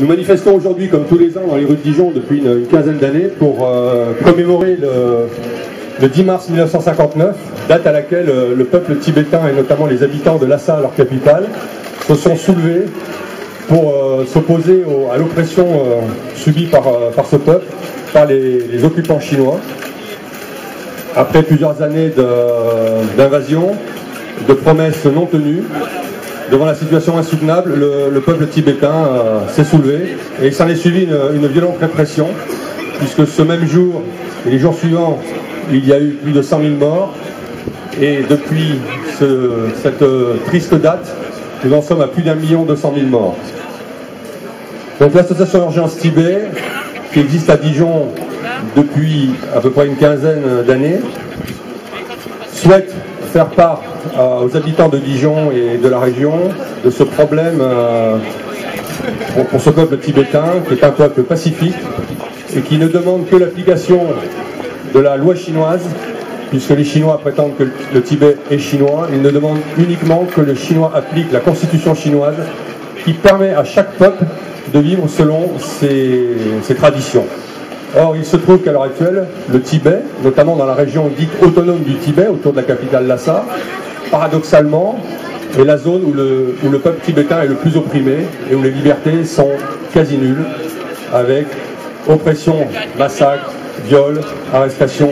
Nous manifestons aujourd'hui, comme tous les ans, dans les rues de Dijon depuis une quinzaine d'années pour commémorer le 10 mars 1959, date à laquelle le peuple tibétain et notamment les habitants de Lhasa, leur capitale, se sont soulevés pour s'opposer à l'oppression subie par ce peuple, par les occupants chinois. Après plusieurs années d'invasion, de promesses non tenues, devant la situation insoutenable, le peuple tibétain s'est soulevé et il s'en est suivi une violente répression, puisque ce même jour et les jours suivants, il y a eu plus de 100 000 morts. Et depuis cette triste date, nous en sommes à plus d'1 200 000 morts. Donc l'association Urgence Tibet, qui existe à Dijon depuis à peu près une quinzaine d'années, souhaite faire part aux habitants de Dijon et de la région de ce problème pour ce peuple tibétain, qui est un peuple pacifique et qui ne demande que l'application de la loi chinoise, puisque les Chinois prétendent que le Tibet est chinois. Ils ne demandent uniquement que le Chinois applique la constitution chinoise qui permet à chaque peuple de vivre selon ses traditions. Or, il se trouve qu'à l'heure actuelle, le Tibet, notamment dans la région dite autonome du Tibet, autour de la capitale Lhasa, paradoxalement, est la zone où le peuple tibétain est le plus opprimé et où les libertés sont quasi nulles, avec oppression, massacre, viol, arrestation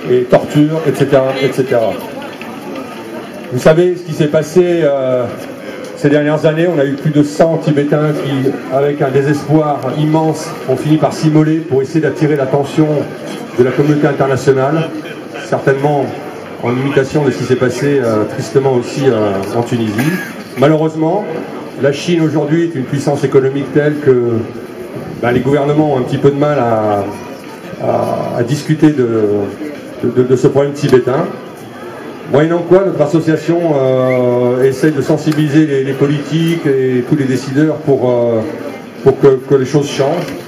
et torture, etc., etc. Vous savez ce qui s'est passé ces dernières années. On a eu plus de 100 Tibétains qui, avec un désespoir immense, ont fini par s'immoler pour essayer d'attirer l'attention de la communauté internationale, certainement en imitation de ce qui s'est passé tristement aussi en Tunisie. Malheureusement, la Chine aujourd'hui est une puissance économique telle que les gouvernements ont un petit peu de mal à discuter de ce problème tibétain. Moyennant quoi, notre association essaie de sensibiliser les politiques et tous les décideurs pour que les choses changent.